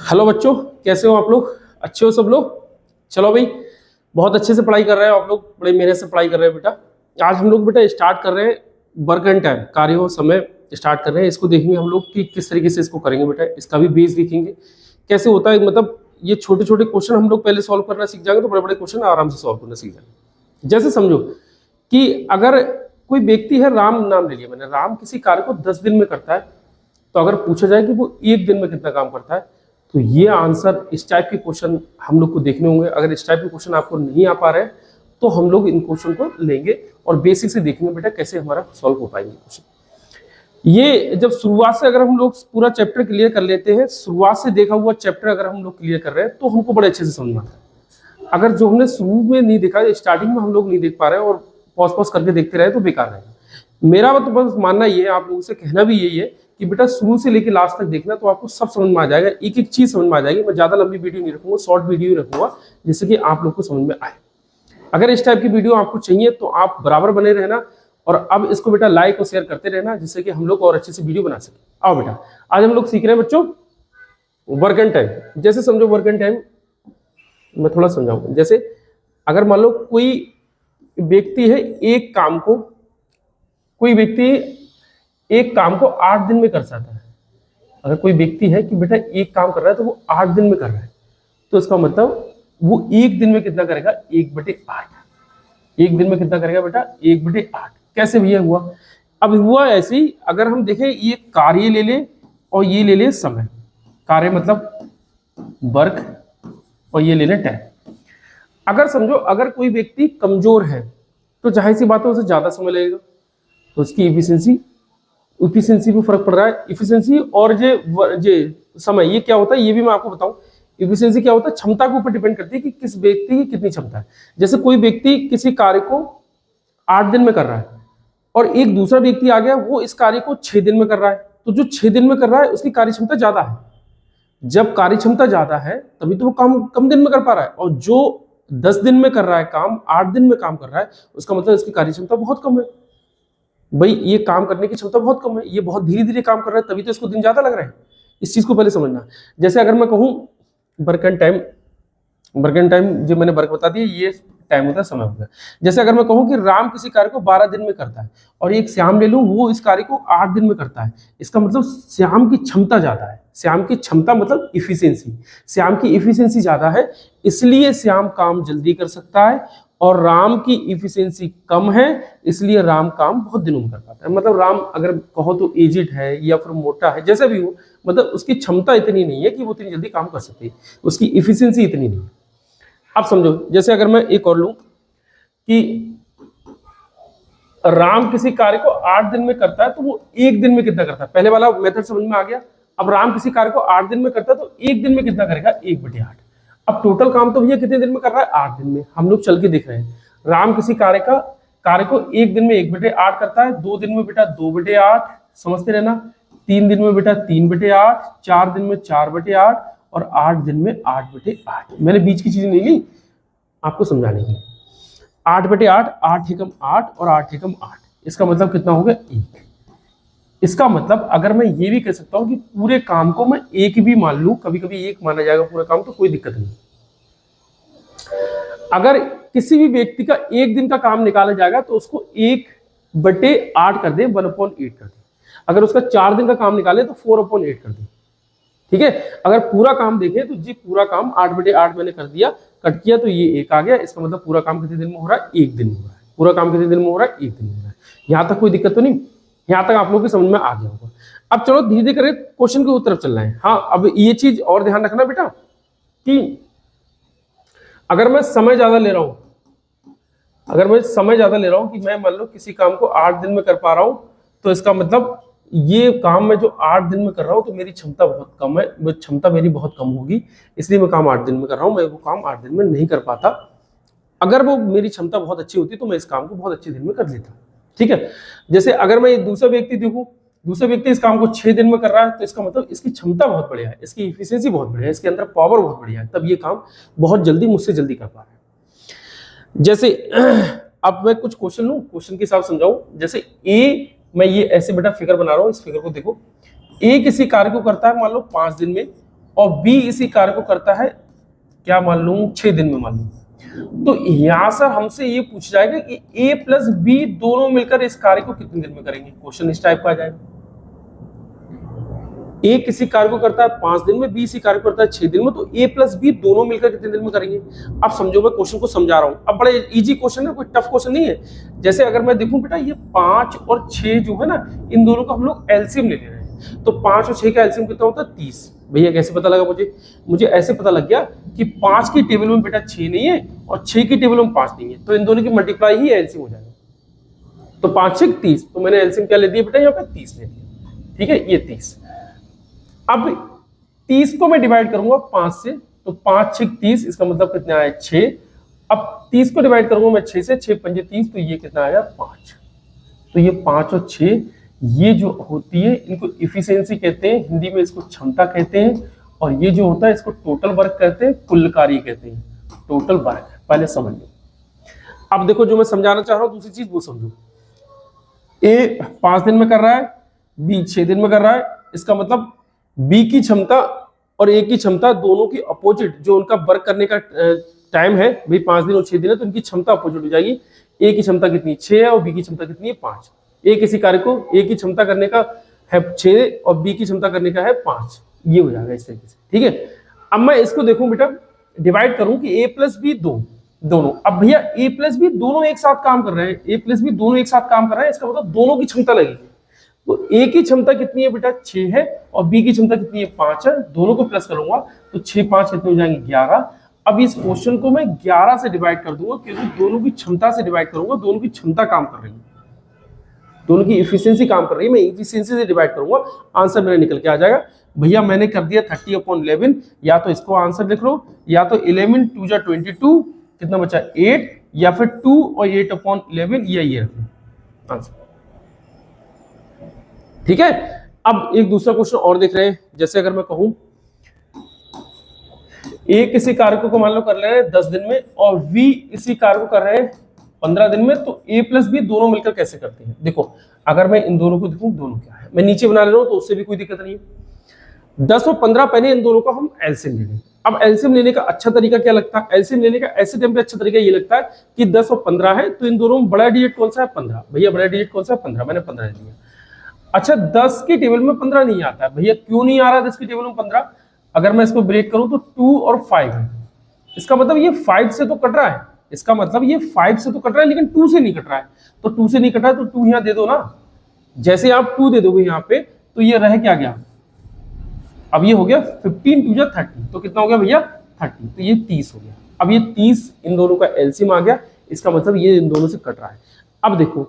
Hello बच्चों, कैसे हो आप लोग? अच्छे हो सब लोग? चलो भाई, बहुत अच्छे से पढ़ाई कर रहे हो आप लोग, बड़े मेहनत से पढ़ाई कर रहे हो बेटा। आज हम लोग बेटा स्टार्ट कर रहे हैं वर्क एंड टाइम, कार्य हो समय स्टार्ट कर रहे हैं। इसको देखेंगे हम लोग कि किस तरीके से इसको करेंगे बेटा, इसका भी बेस देखेंगे कैसे होता है। मतलब ये छोटे छोटे क्वेश्चन हम लोग पहले सॉल्व करना सीख जाएंगे तो बड़े बड़े क्वेश्चन आराम से सॉल्व करना सीख जाएंगे। जैसे समझो कि अगर कोई व्यक्ति है, राम नाम ले लिया मैंने, राम किसी कार्य को 10 दिन में करता है, तो अगर पूछा जाए कि वो एक दिन में कितना काम करता है, तो ये आंसर इस टाइप के क्वेश्चन हम लोग को देखने होंगे। अगर इस टाइप के क्वेश्चन आपको नहीं आ पा रहे हैं तो हम लोग इन क्वेश्चन को लेंगे और बेसिक से देखेंगे बेटा कैसे हमारा सॉल्व हो पाएंगे क्वेश्चन। ये जब शुरुआत से अगर हम लोग पूरा चैप्टर क्लियर कर लेते हैं, शुरुआत से देखा हुआ चैप्टर अगर हम लोग क्लियर कर रहे हैं तो हमको बड़े अच्छे से समझ में आता है। अगर जो हमने शुरू में नहीं देखा, स्टार्टिंग में हम लोग नहीं देख पा रहे हैं और पॉज पॉज करके देखते रहे तो बेकार रहेगा। मेरा तो बस मानना ये है, आप लोगों से कहना भी यही है कि बेटा शुरू से लेकर लास्ट तक देखना, तो आपको सब समझ में आ जाएगा, एक एक चीज समझ में आ जाएगी। मैं ज्यादा लंबी वीडियो नहीं रखूंगा, शॉर्ट वीडियो ही रखूंगा जिससे कि आप लोग को समझ में आए। अगर इस टाइप की वीडियो आपको चाहिए तो आप बराबर बने रहना और अब इसको बेटा लाइक और शेयर करते रहना जिससे कि हम लोग और अच्छे से वीडियो बना सके। आओ बेटा, आज हम लोग सीख रहे हैं बच्चों वर्क एंड टाइम। जैसे समझो वर्क एंड टाइम मैं थोड़ा समझाऊंगा। जैसे अगर मान लो कोई व्यक्ति है, एक काम को, कोई व्यक्ति एक काम को 8 दिन में कर सकता है। अगर कोई व्यक्ति है कि बेटा एक काम कर रहा है तो वो 8 दिन में कर रहा है, तो इसका मतलब वो एक दिन में कितना करेगा? 1/8। एक दिन में कितना करेगा बेटा? 1/8। कैसे भैया हुआ? अब हुआ ऐसे ही, अगर हम देखें ये कार्य ले ले और ये ले ले समय। कार्य मतलब वर्क और ये ले ले टाइम। अगर समझो अगर कोई व्यक्ति कमजोर है तो जाहिर सी बात है उसे ज्यादा समय लगेगा, तो उसकी इफिशिएंसी पे फर्क पड़ रहा है। इफिशिएंसी और जे समय, ये क्या होता है ये भी मैं आपको बताऊं। इफिशिएंसी क्या होता है? क्षमता के ऊपर डिपेंड करती है कि किस व्यक्ति की कितनी क्षमता है। जैसे कोई व्यक्ति किसी कार्य को 8 दिन में कर रहा है और एक दूसरा व्यक्ति आ गया, वो इस कार्य को 6 दिन में कर रहा है, तो जो 6 दिन में कर रहा है उसकी कार्य क्षमता ज्यादा है। जब कार्य क्षमता ज्यादा है तभी तो वो काम कम दिन में कर पा रहा है, और जो 10 दिन में कर रहा है काम, 8 दिन में काम कर रहा है, उसका मतलब इसकी कार्य क्षमता बहुत कम है। भाई ये काम करने की क्षमता बहुत कम है, ये बहुत धीरे धीरे काम कर रहा है, तभी तो इसको दिन ज्यादा लग रहा है। इस चीज को पहले समझना। जैसे अगर मैं कहूं work and time, work and time जो मैंने वर्क बता दिया, ये टाइम होता है, समय होता है। जैसे अगर मैं कहूं कि राम किसी कार्य को 12 दिन में करता है और एक श्याम ले लूं, वो इस कार्य को 8 दिन में करता है, इसका मतलब श्याम की क्षमता ज्यादा है। श्याम की क्षमता मतलब इफिशियंसी, श्याम की इफिशियंसी ज्यादा है, इसलिए श्याम काम जल्दी कर सकता है, और राम की इफिशियंसी कम है इसलिए राम काम बहुत दिनों में कर पाता है। मतलब राम अगर कहो तो एजिड है या फिर मोटा है, जैसा भी हो, मतलब उसकी क्षमता इतनी नहीं है कि वो इतनी जल्दी काम कर सके, उसकी इफिशियंसी इतनी नहीं है। अब समझो, जैसे अगर मैं एक और लूं कि राम किसी कार्य को 8 दिन में करता है तो वो एक दिन में कितना करता है? पहले वाला मेथड समझ में आ गया। अब राम किसी कार्य को 8 दिन में करता है तो एक दिन में कितना करेगा? 1/8। अब टोटल काम तो भैया कितने दिन में कर रहा है? 8 दिन में। हम लोग चल के देख रहे हैं, राम किसी कार्य को एक दिन में 1/8 करता है, 2 दिन में बेटा 2/8, समझते रहना, 3 दिन में बेटा 3/8, 4 दिन में 4/8 और 8 दिन में 8/8। मैंने बीच की चीजें नहीं ली आपको समझाने के लिए। 8/8, 8 एकम 8 और 8 एकम 8, इसका मतलब कितना हो गया? 1। इसका मतलब अगर मैं ये भी कह सकता हूं कि पूरे काम को मैं एक भी मान लूं, कभी कभी एक माना जाएगा पूरा काम, तो कोई दिक्कत नहीं। अगर किसी भी व्यक्ति का एक दिन का काम निकाला जाएगा तो उसको 1/8 कर दे, 1/8 कर दे। अगर उसका 4 दिन का काम निकाले तो 4/8 कर दे। ठीक है, अगर पूरा काम देखें तो जी पूरा काम 8/8 मैंने कर दिया, कट किया तो ये 1 आ गया। इसका मतलब पूरा काम कितने दिन में हो रहा है? 1 दिन में हो रहा है। पूरा काम कितने दिन में हो रहा है? 1 दिन में हो रहा है। यहां तक कोई दिक्कत तो नहीं? यहां तक आप लोगों की समझ में आ गया होगा। अब चलो धीरे धीरे करके क्वेश्चन की तरफ चलना है। हाँ, अब ये चीज और ध्यान रखना बेटा कि अगर मैं समय ज्यादा ले रहा हूं, अगर मैं समय ज्यादा ले रहा हूं कि मैं मान लो किसी काम को 8 दिन में कर पा रहा हूं, तो इसका मतलब ये काम मैं जो 8 दिन में कर रहा हूं तो मेरी क्षमता बहुत कम है, वो क्षमता मेरी बहुत कम होगी, इसलिए मैं काम 8 दिन में कर रहा हूं, मैं वो काम 8 दिन में नहीं कर पाता। अगर वो मेरी क्षमता बहुत अच्छी होती तो मैं इस काम को बहुत अच्छे दिन में कर लेता। ठीक है, जैसे अगर मैं एक दूसरा व्यक्ति देखूं, दूसरा व्यक्ति इस काम को 6 दिन में कर रहा है, तो इसका मतलब इसकी क्षमता बहुत बढ़िया है, इसकी इफिशियंसी बहुत बढ़िया है, इसके अंदर पावर बहुत बढ़िया है, तब ये काम बहुत जल्दी मुझसे जल्दी कर पा रहा है। जैसे अब मैं कुछ क्वेश्चन लूं, क्वेश्चन के हिसाब समझाऊं। जैसे ए, मैं ये ऐसे बेटा फिगर बना रहा हूं, इस फिगर को देखो। ए किसी कार्य को करता है मान लो 5 दिन में और बी इसी कार्य को करता है क्या मान लूं 6 दिन में मान लूं, तो यहां से हमसे ये पूछ जाएगा कि ए प्लस बी दोनों मिलकर इस कार्य को कितने दिन में करेंगे। क्वेश्चन इस टाइप का आ जाएगा। ए किसी कार्य को करता है 5 दिन में, बी इसी कार्य को करता है 6 दिन में, तो ए प्लस बी दोनों मिलकर कितने दिन में करेंगे। अब समझो मैं क्वेश्चन को समझा रहा हूं। अब बड़े इजी क्वेश्चन है, कोई टफ क्वेश्चन नहीं है। जैसे अगर मैं देखूं बेटा ये 5 और 6 जो है ना, इन दोनों का हम लोग एलसीएम ले रहे हैं, तो 5 और 6 का एलसीएम कितना होता है 30। भैया कैसे पता लगा मुझे ऐसे पता लग गया कि 5 की टेबल में बेटा 6 नहीं है और 6 की टेबल में 5 नहीं है, तो इन दोनों की मल्टीप्लाई ही एलसीएम हो जाएगा। तो 5 6 30, तो मैंने एलसीएम क्या ले दिया बेटा यहाँ पे 30 ले दिया। ठीक है, ये 30। अब 30 को मैं डिवाइड करूंगा 5 से, तो 5 6 30, इसका मतलब कितना आया 6। अब 30 को डिवाइड करूंगा मैं 6 से, 6 5 30, तो ये कितना आया 5। तो ये 5 और 6 ये जो होती है इनको इफिशिएंसी कहते हैं, हिंदी में इसको क्षमता कहते हैं, और ये जो होता है इसको टोटल वर्क कहते हैं, कुल कार्य कहते हैं, टोटल वर्क। पहले समझ लो। अब देखो जो मैं समझाना चाह रहा हूं दूसरी चीज वो समझो। ए 5 दिन में कर रहा है, बी 6 दिन में कर रहा है, इसका मतलब बी की क्षमता और ए की क्षमता दोनों की अपोजिट, जो उनका वर्क करने का टाइम है भाई 5 दिन और 6 दिन है, तो इनकी क्षमता अपोजिट हो जाएगी। ए की क्षमता कितनी 6 है और बी की क्षमता कितनी है 5। ए किसी कार्य को ए की क्षमता करने का है 6 और बी की क्षमता करने का है 5, ये हो जाएगा इस तरीके से। ठीक है, अब मैं इसको देखूं बेटा डिवाइड करूं कि ए प्लस बी दोनों, अब भैया ए प्लस बी दोनों एक साथ काम कर रहे हैं, ए प्लस बी दोनों एक साथ काम कर रहे हैं, इसका मतलब दोनों की क्षमता लगेगी। तो ए की क्षमता कितनी है बेटा 6 है और बी की क्षमता कितनी है 5 है, दोनों को प्लस करूंगा तो 6 5 कितने हो जाएंगे 11। अब इस क्वेश्चन को मैं 11 से डिवाइड कर दूंगा क्योंकि दोनों की क्षमता से डिवाइड करूंगा, दोनों की क्षमता काम कर रही है, दोनों की इफिशियंसी काम कर रही है, मैं इफिशियंसी से डिवाइड करूंगा, आंसर मेरा निकल के आ जाएगा। भैया मैंने कर दिया 30/11, या तो इसको आंसर लिख लो, या तो 11 2 जा 22, कितना बचा 8, या फिर 2 और 8/11, ये रख लो आंसर। ठीक है, अब एक दूसरा क्वेश्चन और देख रहे हैं। जैसे अगर मैं कहूं ए किसी कार्य को मान लो कर रहे हैं 10 दिन में और बी इसी कार्य को कर रहे हैं 15 दिन में, तो ए प्लस बी दोनों मिलकर कैसे करते हैं। देखो अगर मैं इन दोनों को देखूं, दोनों क्या है, मैं नीचे बना ले रहा हूं तो उससे भी कोई दिक्कत नहीं है। 10 और 15 पहले इन दोनों का हम एलसीएम ले लें। अब एलसीएम लेने का अच्छा तरीका क्या लगता है, एलसीएम लेने का ऐसे टाइम पे अच्छा तरीका ये लगता है कि 10 और 15 है, तो इन दोनों में बड़ा डिजिट कौन सा है 15। भैया बड़ा डिजिट कौन सा है 15, मैंने 15 ले लिया। अच्छा 10 की टेबल में 15 नहीं आता है, भैया क्यों नहीं आ रहा 10 की टेबल में 15। अगर मैं इसको ब्रेक करूं तो 2 और 5 है, इसका मतलब ये 5 से तो कट रहा है, इसका मतलब ये 5 से तो कट रहा है लेकिन 2 से नहीं कट रहा है। तो 2 से नहीं कट रहा है तो 2 यहाँ दे दो ना, जैसे आप 2 दे दोगे यहाँ पे तो ये रह क्या गया, अब ये हो गया 15 2 जा 30, तो कितना हो गया भैया 30, तो ये 30 हो गया। अब ये 30 इन दोनों का एलसीएम आ गया, इसका मतलब ये इन दोनों से कट रहा है। अब देखो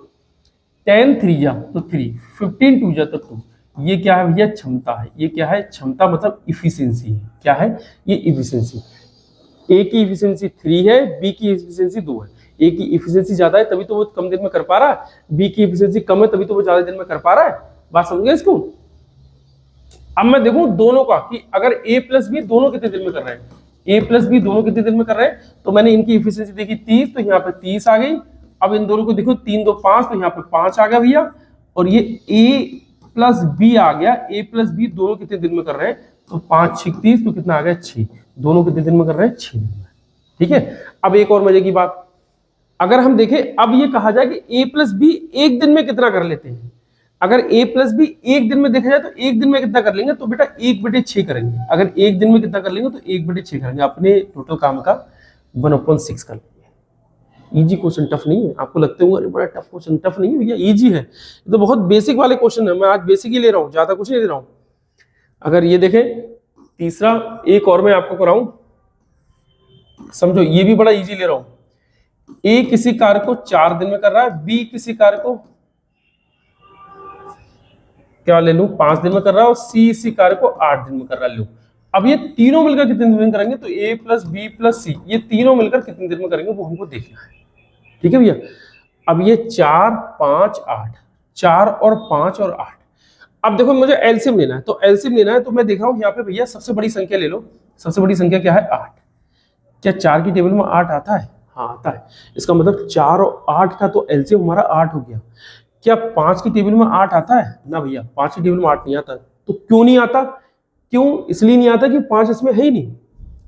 10 3 जा तो 3, 15 2 जा तो 2, ये क्या है भैया क्षमता है, ये क्या है क्षमता मतलब इफिशियंसी है, क्या है ये इफिशियंसी। ए की इफिशियंसी 3 है, बी की इफिशियंसी 2 है। ए की इफिशियंसी ज्यादा है तभी तो वो कम दिन में कर पा रहा है, बी की इफिशियंसी कम है तभी तो वो ज्यादा दिन में कर पा रहा है। बात समझ गए इसको। अब मैं देखूं दोनों का कि अगर ए प्लस बी दोनों कितने दिन में कर रहे हैं, ए प्लस बी दोनों कितने दिन में कर रहे हैं, तो मैंने इनकी इफिशियंसी देखी 30, तो यहाँ पे 30 आ गई। अब इन दोनों को देखो 3 2 5, तो यहाँ पे 5 आ गया भैया, और ये ए प्लस बी आ गया, ए प्लस बी दोनों कितने दिन में कर रहे हैं, तो 5 6 30, तो कितना आ गया 6, दोनों कितने दिन में कर रहे हैं 6 दिन में। ठीक है, अब एक और मजे की बात, अगर हम देखें अब ये कहा जाए कि ए प्लस बी एक दिन में कितना कर लेते हैं। अगर ए प्लस बी एक दिन में देखा जाए तो एक दिन में कितना कर लेंगे, तो बेटा 1/6 करेंगे। अगर एक दिन में कितना कर लेंगे तो 1/6 करेंगे, अपने टोटल काम का 1/6 कर लेंगे। इजी क्वेश्चन, टफ नहीं है। आपको लगते होंगे अरे बड़ा टफ क्वेश्चन, टफ नहीं है भैया, इजी है। ये तो बहुत बेसिक वाले क्वेश्चन है, मैं आज बेसिक ही ले रहा हूँ, ज्यादा कुछ नहीं ले रहा हूँ। अगर ये देखें तीसरा, एक और मैं आपको कराऊं, समझो ये भी बड़ा इजी ले रहा हूं। ए किसी कार्य को 4 दिन में कर रहा है, बी किसी कार्य को क्या ले लूं 5 दिन में कर रहा है, और सी इसी कार्य को 8 दिन में कर रहा है। लो अब ये तीनों मिलकर कितने दिन में करेंगे, तो ए प्लस बी प्लस सी ये तीनों मिलकर कितने दिन में करेंगे वो हमको देखना है। ठीक है भैया, अब ये 4 5 8, 4 और 5 और 8। अब देखो मुझे एलसीएम लेना है, तो एलसीएम लेना है तो मैं देख रहा हूं यहाँ पे भैया सबसे बड़ी संख्या ले लो। सबसे बड़ी संख्या क्या है 8। क्या 4 की टेबल में 8 आता है, हाँ आता है। इसका मतलब 4 और 8 का तो एलसीएम हमारा 8 हो गया। क्या 5 की टेबल में 8 आता है ना भैया, 5 की टेबल में 8 नहीं आता। तो क्यों नहीं आता, क्यों? इसलिए नहीं आता कि 5 इसमें है ही नहीं।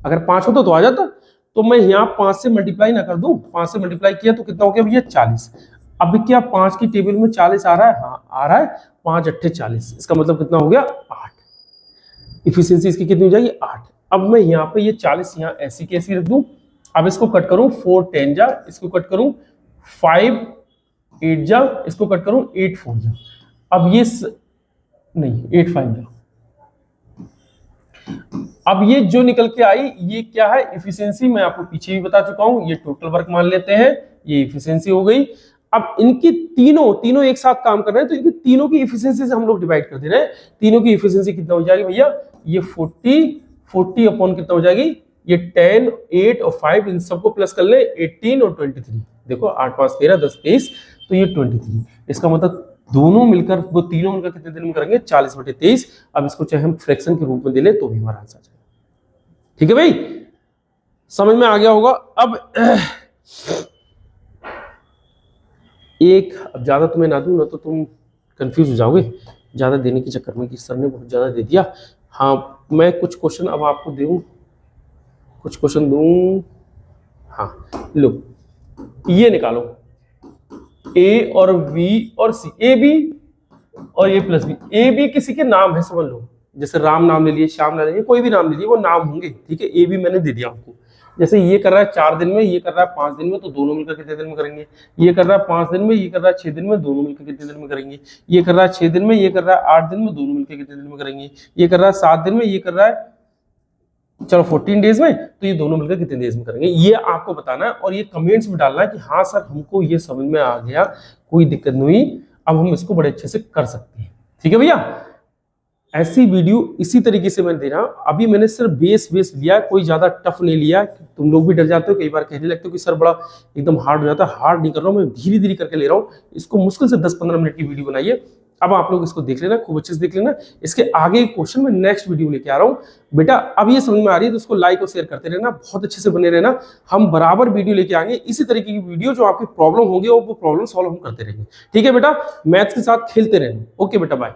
अगर 5 होता तो आ जाता। तो मैं यहाँ 5 से मल्टीप्लाई ना कर दूं, 5 से मल्टीप्लाई किया तो कितना हो गया भैया 40। अब क्या 5 की टेबल में 40 आ रहा है? हाँ आ रहा है। 5 अट्ठे 40, इसका मतलब कितना हो गया 8। इफिशियंसी इसकी कितनी हो जाएगी 8। अब मैं यहाँ पे ये 40 यहाँ ऐसी कैसी रख दूं। अब इसको कट करूं 4 10 जा, इसको कट करूं 5 8 जा, इसको कट करूं 8 4 जा। अब ये नहीं 8 5 जा। अब ये जो निकल के आई ये क्या है? इफिशियंसी। मैं आपको पीछे भी बता चुका हूं, ये टोटल वर्क मान लेते हैं, ये इफिशियंसी हो गई। अब इनकी तीनों एक साथ काम कर रहे हैं तो इनकी तीनों की इफिशियंसी से हम लोग डिवाइड कर दे रहे हैं। तीनों की इफिशियंसी कितना हो जाएगी भैया? ये 40 अपॉन कितना हो जाएगी? ये 10 8 और 5, इन सबको प्लस कर ले 18 और 23। देखो 8 5 13 10 23, तो ये 23। इसका मतलब दोनों मिलकर, वो तीनों मिलकर कितने दिन में करेंगे? 40/23। अब इसको चाहे हम फ्रैक्शन के रूप में दे ले तो भी हमारा आंसर आ जाएगा। ठीक है भाई, समझ में आ गया होगा। अब एक, अब ज्यादा तुम्हें ना दूं ना तो तुम कंफ्यूज हो जाओगे ज्यादा देने के चक्कर में कि सर ने बहुत ज्यादा दे दिया। हाँ मैं कुछ क्वेश्चन अब आपको दूं, कुछ क्वेश्चन दूं। हाँ लो ये निकालो, ए और बी और सी, ए बी और ए प्लस बी। ए बी किसी के नाम है समझ लो, जैसे राम नाम ले लिए, श्याम नाम ले लिए, कोई भी नाम ले लिए, वो नाम होंगे। ठीक है, ए बी मैंने दे दिया आपको। जैसे ये कर रहा है 4 दिन में, ये कर रहा है 5 दिन में, तो दोनों मिलकर कितने दिन में करेंगे? ये कर रहा है 5 दिन में, ये कर रहा है 6 दिन में, दोनों मिलकर कितने दिन में करेंगे? ये कर रहा है 6 दिन में, ये कर रहा है 8 दिन में, दोनों मिलकर कितने दिन में करेंगे? ये कर रहा है 7 दिन में, ये कर रहा है चलो 14 डेज में, तो ये दोनों मिलकर कितने डेज में करेंगे? ये आपको बताना है और ये कमेंट्स में डालना है कि हाँ सर हमको ये समझ में आ गया, कोई दिक्कत नहीं हुई, अब हम इसको बड़े अच्छे से कर सकते हैं। ठीक है भैया, ऐसी वीडियो इसी तरीके से मैं दे रहा हूं। अभी मैंने सिर्फ बेस लिया, कोई ज्यादा टफ नहीं लिया। तुम लोग भी डर जाते हो, कई बार कहने लगते हो कि सर बड़ा एकदम हार्ड हो जाता है। हार्ड नहीं कर रहा हूं मैं, धीरे धीरे करके ले रहा हूं इसको। मुश्किल से 10-15 मिनट की वीडियो बनाइए। अब आप लोग इसको देख लेना, खूब अच्छे से देख लेना। इसके आगे क्वेश्चन में नेक्स्ट वीडियो लेके आ रहा हूँ। बेटा अब ये समझ में आ रही है तो उसको लाइक और शेयर करते रहना, बहुत अच्छे से बने रहना। हम बराबर वीडियो लेके आएंगे इसी तरीके की वीडियो, जो आपकी प्रॉब्लम होगी वो प्रॉब्लम सॉल्व हम करते रहेंगे। ठीक है बेटा, मैथ्स के साथ खेलते रहना। ओके बेटा, बाय।